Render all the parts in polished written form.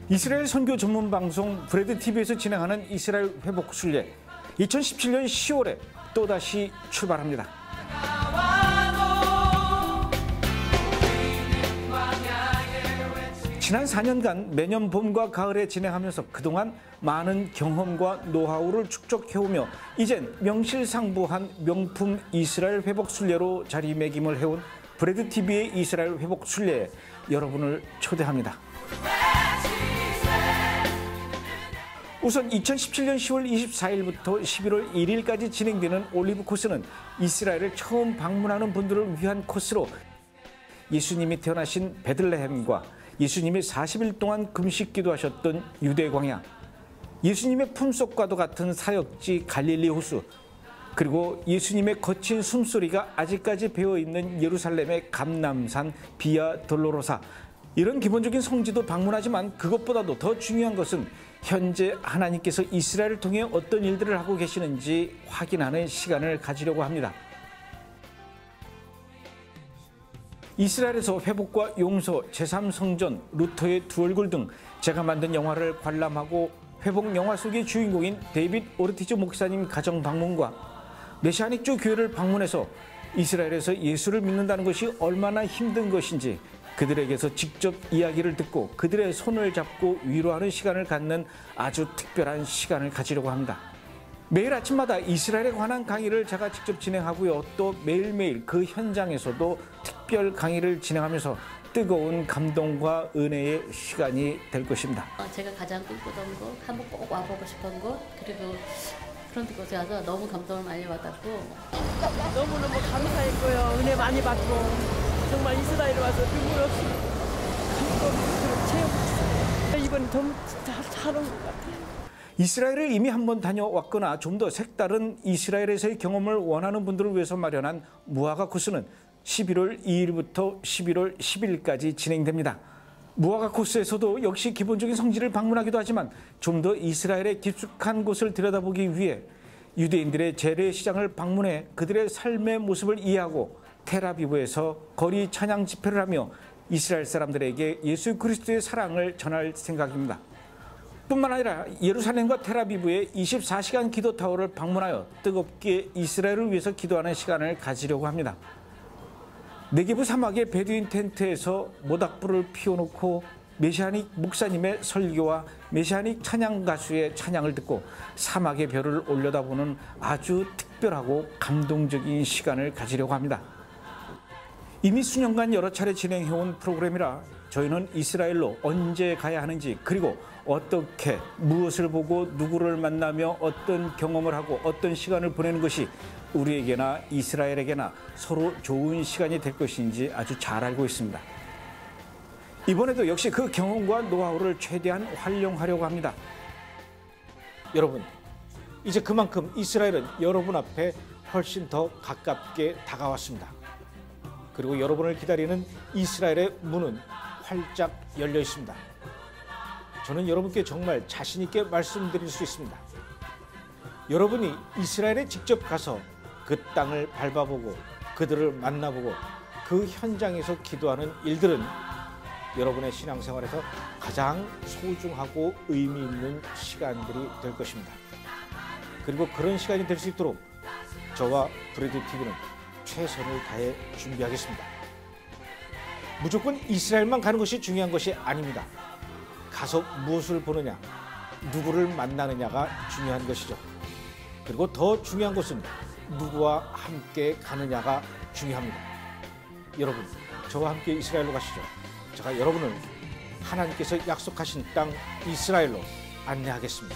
이스라엘 선교 전문 방송 브레드 TV에서 진행하는 이스라엘 회복 순례 2017년 10월에 또다시 출발합니다. 지난 4년간 매년 봄과 가을에 진행하면서 그동안 많은 경험과 노하우를 축적해오며 이젠 명실상부한 명품 이스라엘 회복 순례로 자리매김을 해온 브레드 TV의 이스라엘 회복 순례에 여러분을 초대합니다. 우선 2017년 10월 24일부터 11월 1일까지 진행되는 올리브 코스는 이스라엘을 처음 방문하는 분들을 위한 코스로 예수님이 태어나신 베들레헴과 예수님이 40일 동안 금식 기도하셨던 유대 광야, 예수님의 품속과도 같은 사역지 갈릴리 호수, 그리고 예수님의 거친 숨소리가 아직까지 배어있는 예루살렘의 감람산 비아 돌로로사, 이런 기본적인 성지도 방문하지만 그것보다도 더 중요한 것은 현재 하나님께서 이스라엘을 통해 어떤 일들을 하고 계시는지 확인하는 시간을 가지려고 합니다. 이스라엘에서 회복과 용서, 제3성전, 루터의 두 얼굴 등 제가 만든 영화를 관람하고 회복 영화 속의 주인공인 데이빗 오르티즈 목사님 가정 방문과 메시아닉주 교회를 방문해서 이스라엘에서 예수를 믿는다는 것이 얼마나 힘든 것인지 그들에게서 직접 이야기를 듣고 그들의 손을 잡고 위로하는 시간을 갖는 아주 특별한 시간을 가지려고 합니다. 매일 아침마다 이스라엘에 관한 강의를 제가 직접 진행하고요. 또 매일매일 그 현장에서도 특별 강의를 진행하면서 뜨거운 감동과 은혜의 시간이 될 것입니다. 제가 가장 꿈꾸던 곳, 한번 꼭 와보고 싶은 곳, 그리고 그런 곳에 와서 너무 감동을 많이 받았고 너무너무 감사했고요. 은혜 많이 받고 정말 이스라엘에 와서 눈물 없이 감동을 채우고 이번에 너무 잘한 것 같아요. 이스라엘을 이미 한번 다녀왔거나 좀 더 색다른 이스라엘에서의 경험을 원하는 분들을 위해서 마련한 무화과 코스는 11월 2일부터 11월 10일까지 진행됩니다. 무화과 코스에서도 역시 기본적인 성지를 방문하기도 하지만 좀 더 이스라엘의 깊숙한 곳을 들여다보기 위해 유대인들의 재래시장을 방문해 그들의 삶의 모습을 이해하고 텔아비브에서 거리 찬양 집회를 하며 이스라엘 사람들에게 예수 그리스도의 사랑을 전할 생각입니다. 뿐만 아니라 예루살렘과 텔아비브의 24시간 기도타워를 방문하여 뜨겁게 이스라엘을 위해서 기도하는 시간을 가지려고 합니다. 네게브 사막의 베두인 텐트에서 모닥불을 피워놓고 메시아닉 목사님의 설교와 메시아닉 찬양 가수의 찬양을 듣고 사막의 별을 올려다보는 아주 특별하고 감동적인 시간을 가지려고 합니다. 이미 수년간 여러 차례 진행해온 프로그램이라 저희는 이스라엘로 언제 가야 하는지, 그리고 어떻게, 무엇을 보고 누구를 만나며 어떤 경험을 하고 어떤 시간을 보내는 것이 우리에게나 이스라엘에게나 서로 좋은 시간이 될 것인지 아주 잘 알고 있습니다. 이번에도 역시 그 경험과 노하우를 최대한 활용하려고 합니다. 여러분, 이제 그만큼 이스라엘은 여러분 앞에 훨씬 더 가깝게 다가왔습니다. 그리고 여러분을 기다리는 이스라엘의 문은 활짝 열려 있습니다. 저는 여러분께 정말 자신 있게 말씀드릴 수 있습니다. 여러분이 이스라엘에 직접 가서 그 땅을 밟아보고 그들을 만나보고 그 현장에서 기도하는 일들은 여러분의 신앙생활에서 가장 소중하고 의미 있는 시간들이 될 것입니다. 그리고 그런 시간이 될 수 있도록 저와 브레드 TV는 최선을 다해 준비하겠습니다. 무조건 이스라엘만 가는 것이 중요한 것이 아닙니다. 가서 무엇을 보느냐, 누구를 만나느냐가 중요한 것이죠. 그리고 더 중요한 것은 누구와 함께 가느냐가 중요합니다. 여러분, 저와 함께 이스라엘로 가시죠. 제가 여러분을 하나님께서 약속하신 땅 이스라엘로 안내하겠습니다.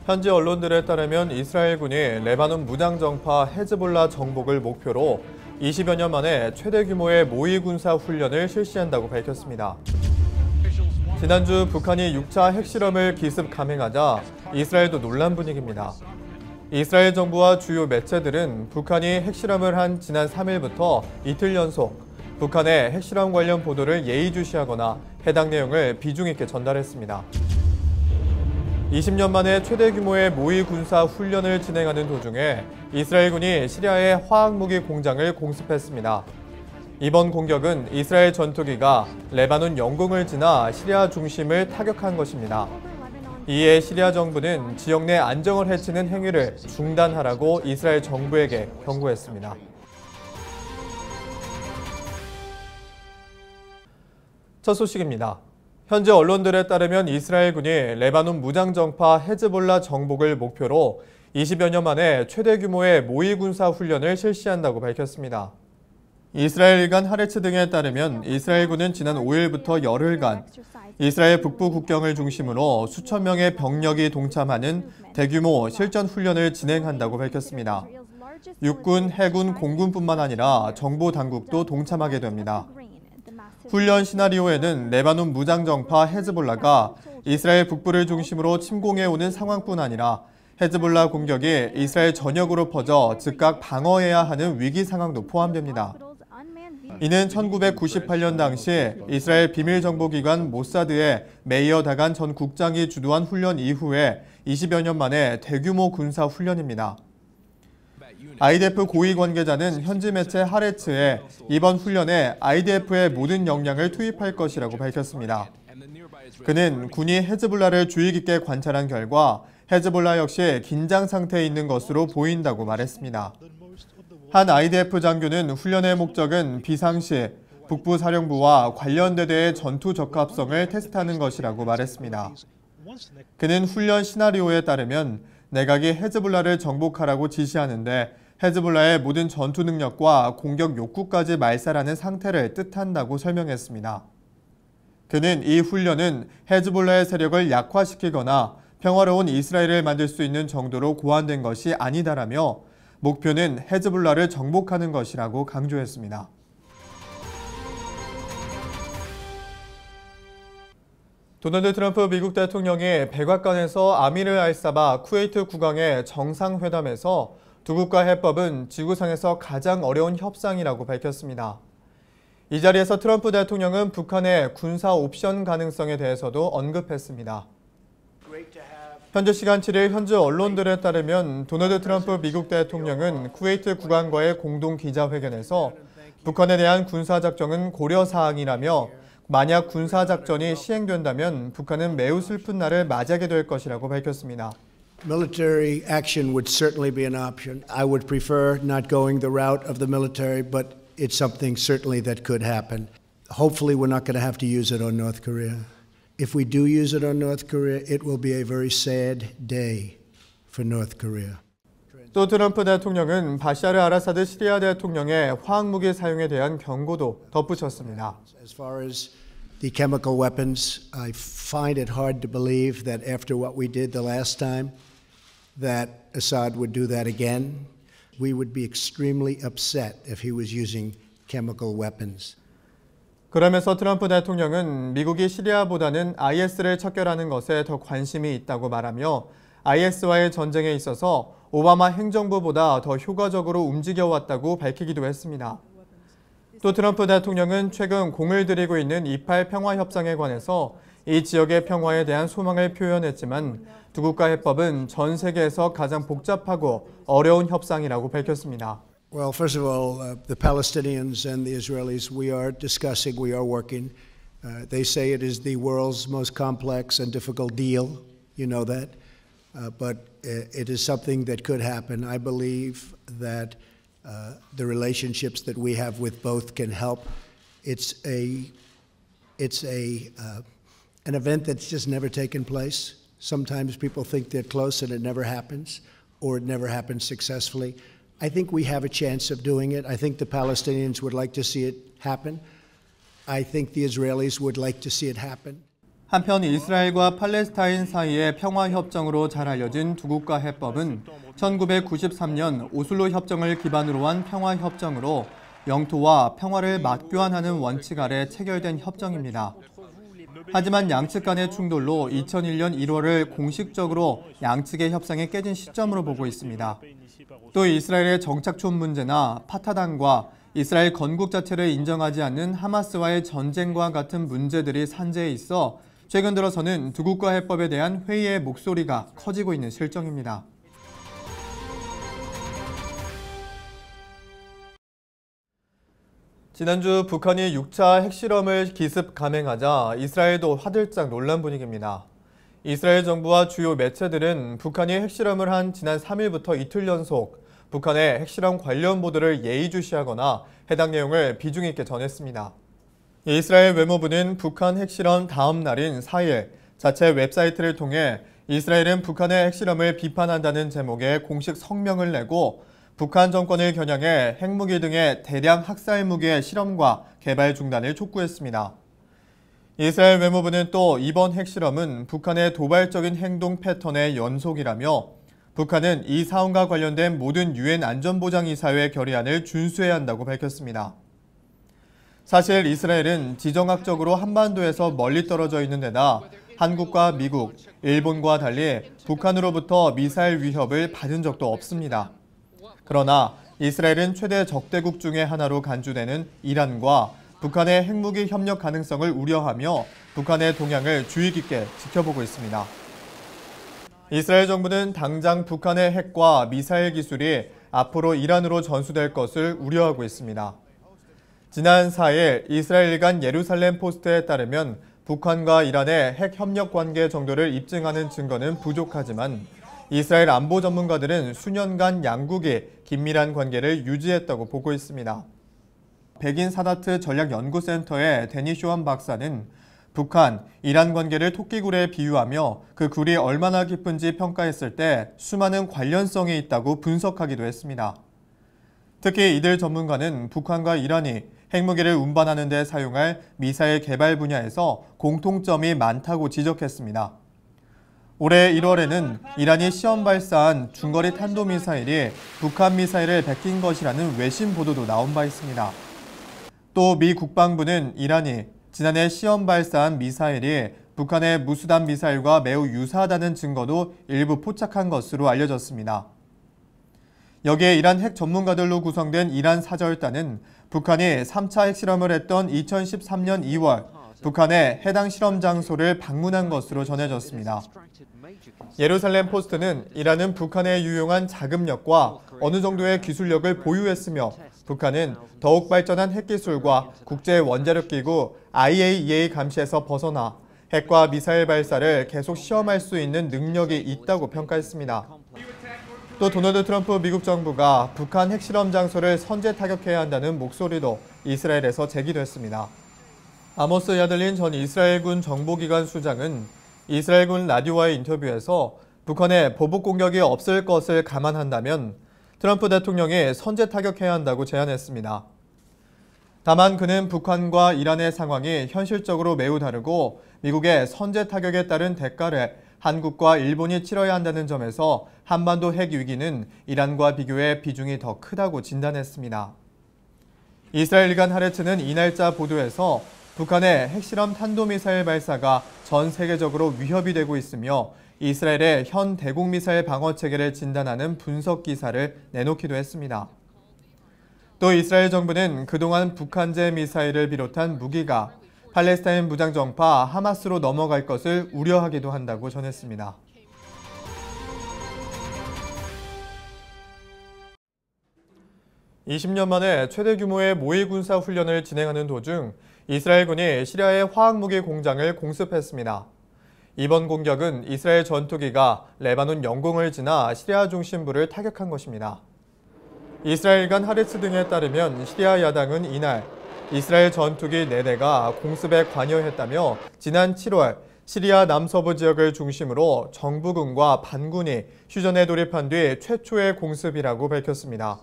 현지 언론들에 따르면 이스라엘군이 레바논 무장정파 헤즈볼라 정복을 목표로 20여 년 만에 최대 규모의 모의 군사 훈련을 실시한다고 밝혔습니다. 지난주 북한이 6차 핵실험을 기습 감행하자 이스라엘도 놀란 분위기입니다. 이스라엘 정부와 주요 매체들은 북한이 핵실험을 한 지난 3일부터 이틀 연속 북한의 핵실험 관련 보도를 예의주시하거나 해당 내용을 비중 있게 전달했습니다. 20년 만에 최대 규모의 모의 군사 훈련을 진행하는 도중에 이스라엘군이 시리아의 화학무기 공장을 공습했습니다. 이번 공격은 이스라엘 전투기가 레바논 영공을 지나 시리아 중심을 타격한 것입니다. 이에 시리아 정부는 지역 내 안정을 해치는 행위를 중단하라고 이스라엘 정부에게 경고했습니다. 첫 소식입니다. 현재 언론들에 따르면 이스라엘군이 레바논 무장정파 헤즈볼라 정복을 목표로 20여 년 만에 최대 규모의 모의 군사 훈련을 실시한다고 밝혔습니다. 이스라엘 일간 하레츠 등에 따르면 이스라엘군은 지난 5일부터 열흘간 이스라엘 북부 국경을 중심으로 수천 명의 병력이 동참하는 대규모 실전 훈련을 진행한다고 밝혔습니다. 육군, 해군, 공군뿐만 아니라 정보 당국도 동참하게 됩니다. 훈련 시나리오에는 레바논 무장정파 헤즈볼라가 이스라엘 북부를 중심으로 침공해오는 상황뿐 아니라 헤즈볼라 공격이 이스라엘 전역으로 퍼져 즉각 방어해야 하는 위기 상황도 포함됩니다. 이는 1998년 당시 이스라엘 비밀정보기관 모사드의 메이어 다간 전 국장이 주도한 훈련 이후에 20여 년 만에 대규모 군사 훈련입니다. IDF 고위 관계자는 현지 매체 하레츠에 이번 훈련에 IDF의 모든 역량을 투입할 것이라고 밝혔습니다. 그는 군이 헤즈볼라를 주의 깊게 관찰한 결과 헤즈볼라 역시 긴장 상태에 있는 것으로 보인다고 말했습니다. 한 IDF 장교는 훈련의 목적은 비상시 북부 사령부와 관련 대대의 전투 적합성을 테스트하는 것이라고 말했습니다. 그는 훈련 시나리오에 따르면 내각이 헤즈볼라를 정복하라고 지시하는데 헤즈볼라의 모든 전투 능력과 공격 욕구까지 말살하는 상태를 뜻한다고 설명했습니다. 그는 이 훈련은 헤즈볼라의 세력을 약화시키거나 평화로운 이스라엘을 만들 수 있는 정도로 고안된 것이 아니다라며 목표는 헤즈볼라를 정복하는 것이라고 강조했습니다. 도널드 트럼프 미국 대통령이 백악관에서 아미르 알사바 쿠웨이트 국왕의 정상회담에서 두 국가 해법은 지구상에서 가장 어려운 협상이라고 밝혔습니다. 이 자리에서 트럼프 대통령은 북한의 군사 옵션 가능성에 대해서도 언급했습니다. 현지 시간 7일 현지 언론들에 따르면 도널드 트럼프 미국 대통령은 쿠웨이트 국왕과의 공동 기자회견에서 북한에 대한 군사작전은 고려사항이라며 만약 군사작전이 시행된다면 북한은 매우 슬픈 날을 맞이하게 될 것이라고 밝혔습니다. Military action would certainly be an option. I would prefer not going the route of the military, but it's something certainly that could happen. Hopefully we're not going to have to use it on North Korea. If we do use it on North Korea, it will be a very sad day for North Korea. 또 트럼프 대통령은 바샤르 아라사드 시리아 대통령의 화학무기 사용에 대한 경고도 덧붙였습니다. As far as the chemical weapons, I find it hard to believe that after what we did the last time, that Assad would do that again. We would be extremely upset if he was using chemical weapons. 그러면서 트럼프 대통령은 미국이 시리아보다는 IS를 척결하는 것에 더 관심이 있다고 말하며 IS와의 전쟁에 있어서 오바마 행정부보다 더 효과적으로 움직여왔다고 밝히기도 했습니다. 또 트럼프 대통령은 최근 공을 들이고 있는 이팔 평화협상에 관해서 이 지역의 평화에 대한 소망을 표현했지만 두 국가 해법은 전 세계에서 가장 복잡하고 어려운 협상이라고 밝혔습니다. Well, first of all, the Palestinians and the Israelis, we are discussing, we are working. They say it is the world's most complex and difficult deal. You know that. But it is something that could happen. I believe that the relationships that we have with both can help. It's an event that's just never taken place. Sometimes people think they're close and it never happens, or it never happens successfully. I think we have a chance of doing it. I think the Palestinians would like to see it happen. I think the Israelis would like to see it happen. 한편 이스라엘과 팔레스타인 사이의 평화협정으로 잘 알려진 두 국가 해법은 1993년 오슬로 협정을 기반으로 한 평화협정으로 영토와 평화를 맞교환하는 원칙 아래 체결된 협정입니다. 하지만 양측 간의 충돌로 2001년 1월을 공식적으로 양측의 협상이 깨진 시점으로 보고 있습니다. 또 이스라엘의 정착촌 문제나 파타당과 이스라엘 건국 자체를 인정하지 않는 하마스와의 전쟁과 같은 문제들이 산재해 있어 최근 들어서는 두 국가 해법에 대한 회의의 목소리가 커지고 있는 실정입니다. 지난주 북한이 6차 핵실험을 기습 감행하자 이스라엘도 화들짝 놀란 분위기입니다. 이스라엘 정부와 주요 매체들은 북한이 핵실험을 한 지난 3일부터 이틀 연속 북한의 핵실험 관련 보도를 예의주시하거나 해당 내용을 비중 있게 전했습니다. 이스라엘 외무부는 북한 핵실험 다음 날인 4일 자체 웹사이트를 통해 이스라엘은 북한의 핵실험을 비판한다는 제목의 공식 성명을 내고 북한 정권을 겨냥해 핵무기 등의 대량 학살 무기의 실험과 개발 중단을 촉구했습니다. 이스라엘 외무부는 또 이번 핵실험은 북한의 도발적인 행동 패턴의 연속이라며 북한은 이 사안과 관련된 모든 유엔 안전보장이사회 결의안을 준수해야 한다고 밝혔습니다. 사실 이스라엘은 지정학적으로 한반도에서 멀리 떨어져 있는 데다 한국과 미국, 일본과 달리 북한으로부터 미사일 위협을 받은 적도 없습니다. 그러나 이스라엘은 최대 적대국 중의 하나로 간주되는 이란과 북한의 핵무기 협력 가능성을 우려하며 북한의 동향을 주의 깊게 지켜보고 있습니다. 이스라엘 정부는 당장 북한의 핵과 미사일 기술이 앞으로 이란으로 전수될 것을 우려하고 있습니다. 지난 4일 이스라엘간 예루살렘 포스트에 따르면 북한과 이란의 핵 협력 관계 정도를 입증하는 증거는 부족하지만 이스라엘 안보 전문가들은 수년간 양국이 긴밀한 관계를 유지했다고 보고 있습니다. 백인 사다트 전략연구센터의 데니 쇼한 박사는 북한, 이란 관계를 토끼굴에 비유하며 그 굴이 얼마나 깊은지 평가했을 때 수많은 관련성이 있다고 분석하기도 했습니다. 특히 이들 전문가는 북한과 이란이 핵무기를 운반하는 데 사용할 미사일 개발 분야에서 공통점이 많다고 지적했습니다. 올해 1월에는 이란이 시험 발사한 중거리 탄도미사일이 북한 미사일을 베낀 것이라는 외신 보도도 나온 바 있습니다. 또 미 국방부는 이란이 지난해 시험 발사한 미사일이 북한의 무수단 미사일과 매우 유사하다는 증거도 일부 포착한 것으로 알려졌습니다. 여기에 이란 핵 전문가들로 구성된 이란 사절단은 북한이 3차 핵실험을 했던 2013년 2월 북한의 해당 실험 장소를 방문한 것으로 전해졌습니다. 예루살렘 포스트는 이란은 북한에 유용한 자금력과 어느 정도의 기술력을 보유했으며 북한은 더욱 발전한 핵기술과 국제원자력기구 IAEA 감시에서 벗어나 핵과 미사일 발사를 계속 시험할 수 있는 능력이 있다고 평가했습니다. 또 도널드 트럼프 미국 정부가 북한 핵실험 장소를 선제 타격해야 한다는 목소리도 이스라엘에서 제기됐습니다. 아모스 야들린 전 이스라엘군 정보기관 수장은 이스라엘군 라디오와의 인터뷰에서 북한의 보복 공격이 없을 것을 감안한다면 트럼프 대통령이 선제 타격해야 한다고 제안했습니다. 다만 그는 북한과 이란의 상황이 현실적으로 매우 다르고 미국의 선제 타격에 따른 대가를 한국과 일본이 치러야 한다는 점에서 한반도 핵 위기는 이란과 비교해 비중이 더 크다고 진단했습니다. 이스라엘간 하레츠는 이날자 보도에서 북한의 핵실험 탄도미사일 발사가 전 세계적으로 위협이 되고 있으며 이스라엘의 현 대공미사일 방어체계를 진단하는 분석 기사를 내놓기도 했습니다. 또 이스라엘 정부는 그동안 북한제 미사일을 비롯한 무기가 팔레스타인 무장정파 하마스로 넘어갈 것을 우려하기도 한다고 전했습니다. (20년) 만에 최대 규모의 모의 군사 훈련을 진행하는 도중 이스라엘군이 시리아의 화학무기 공장을 공습했습니다. 이번 공격은 이스라엘 전투기가 레바논 영공을 지나 시리아 중심부를 타격한 것입니다. 이스라엘간 하리츠 등에 따르면 시리아 야당은 이날 이스라엘 전투기 4대가 공습에 관여했다며 지난 7월 시리아 남서부 지역을 중심으로 정부군과 반군이 휴전에 돌입한 뒤 최초의 공습이라고 밝혔습니다.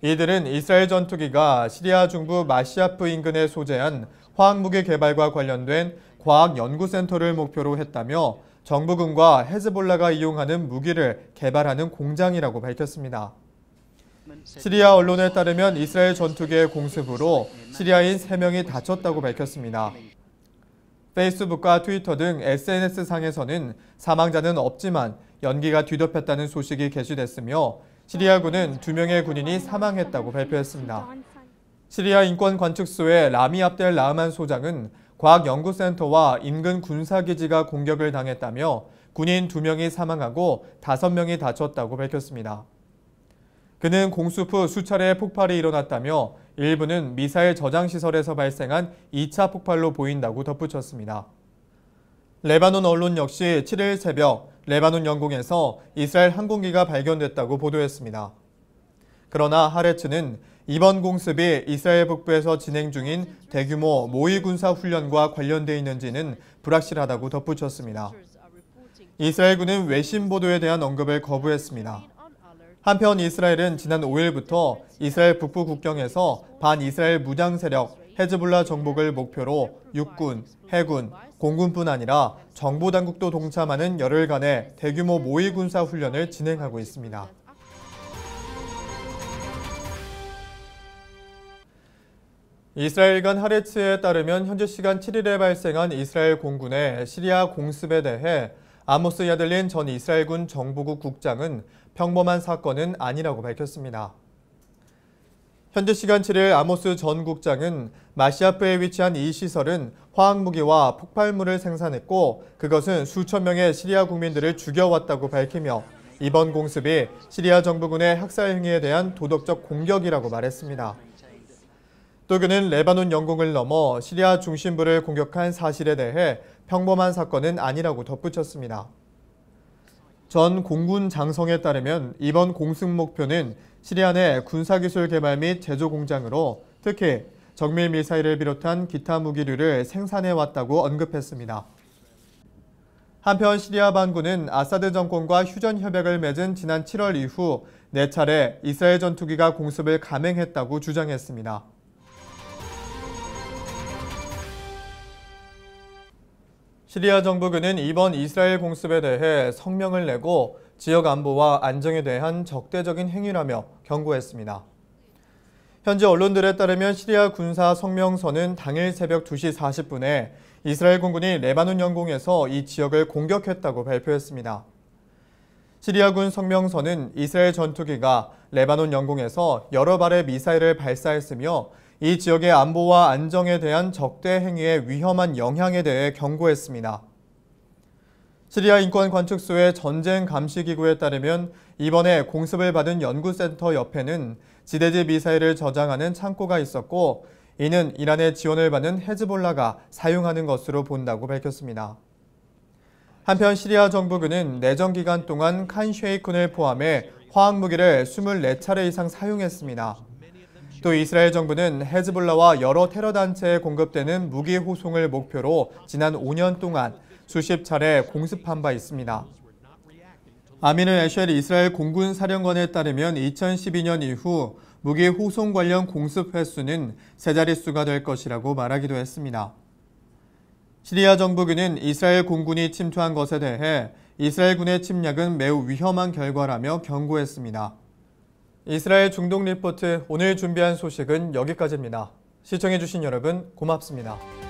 이들은 이스라엘 전투기가 시리아 중부 마시아프 인근에 소재한 화학무기 개발과 관련된 과학연구센터를 목표로 했다며 정부군과 헤즈볼라가 이용하는 무기를 개발하는 공장이라고 밝혔습니다. 시리아 언론에 따르면 이스라엘 전투기의 공습으로 시리아인 3명이 다쳤다고 밝혔습니다. 페이스북과 트위터 등 SNS상에서는 사망자는 없지만 연기가 뒤덮였다는 소식이 게시됐으며 시리아군은 2명의 군인이 사망했다고 발표했습니다. 시리아 인권관측소의 라미 압델 라흐만 소장은 과학연구센터와 인근 군사기지가 공격을 당했다며 군인 2명이 사망하고 5명이 다쳤다고 밝혔습니다. 그는 공습 후 수차례의 폭발이 일어났다며 일부는 미사일 저장시설에서 발생한 2차 폭발로 보인다고 덧붙였습니다. 레바논 언론 역시 7일 새벽 레바논 영공에서 이스라엘 항공기가 발견됐다고 보도했습니다. 그러나 하레츠는 이번 공습이 이스라엘 북부에서 진행 중인 대규모 모의 군사 훈련과 관련돼 있는지는 불확실하다고 덧붙였습니다. 이스라엘군은 외신 보도에 대한 언급을 거부했습니다. 한편 이스라엘은 지난 5일부터 이스라엘 북부 국경에서 반이스라엘 무장 세력 헤즈볼라 정복을 목표로 육군, 해군, 공군뿐 아니라 정보당국도 동참하는 열흘간의 대규모 모의 군사 훈련을 진행하고 있습니다. 이스라엘간 하레츠에 따르면 현지 시간 7일에 발생한 이스라엘 공군의 시리아 공습에 대해 아모스 야들린 전 이스라엘군 정보국 국장은 평범한 사건은 아니라고 밝혔습니다. 현지 시간 7일 아모스 전 국장은 마시아프에 위치한 이 시설은 화학무기와 폭발물을 생산했고 그것은 수천 명의 시리아 국민들을 죽여왔다고 밝히며 이번 공습이 시리아 정부군의 학살 행위에 대한 도덕적 공격이라고 말했습니다. 또 그는 레바논 영공을 넘어 시리아 중심부를 공격한 사실에 대해 평범한 사건은 아니라고 덧붙였습니다. 전 공군 장성에 따르면 이번 공습 목표는 시리아 내 군사기술 개발 및 제조 공장으로 특히 정밀 미사일을 비롯한 기타 무기류를 생산해왔다고 언급했습니다. 한편 시리아 반군은 아사드 정권과 휴전 협약을 맺은 지난 7월 이후 4차례 이스라엘 전투기가 공습을 감행했다고 주장했습니다. 시리아 정부군은 이번 이스라엘 공습에 대해 성명을 내고 지역 안보와 안정에 대한 적대적인 행위라며 경고했습니다. 현지 언론들에 따르면 시리아 군사 성명서는 당일 새벽 2시 40분에 이스라엘 공군이 레바논 영공에서 이 지역을 공격했다고 발표했습니다. 시리아군 성명서는 이스라엘 전투기가 레바논 영공에서 여러 발의 미사일을 발사했으며 이 지역의 안보와 안정에 대한 적대 행위의 위험한 영향에 대해 경고했습니다. 시리아 인권관측소의 전쟁감시기구에 따르면 이번에 공습을 받은 연구센터 옆에는 지대지 미사일을 저장하는 창고가 있었고 이는 이란의 지원을 받는 헤즈볼라가 사용하는 것으로 본다고 밝혔습니다. 한편 시리아 정부군은 내전 기간 동안 칸 쉐이쿤을 포함해 화학무기를 24차례 이상 사용했습니다. 또 이스라엘 정부는 헤즈볼라와 여러 테러 단체에 공급되는 무기 호송을 목표로 지난 5년 동안 수십 차례 공습한 바 있습니다. 아미르 에쉘 이스라엘 공군 사령관에 따르면 2012년 이후 무기 호송 관련 공습 횟수는 세 자릿수가 될 것이라고 말하기도 했습니다. 시리아 정부군은 이스라엘 공군이 침투한 것에 대해 이스라엘군의 침략은 매우 위험한 결과라며 경고했습니다. 이스라엘 중동 리포트 오늘 준비한 소식은 여기까지입니다. 시청해주신 여러분 고맙습니다.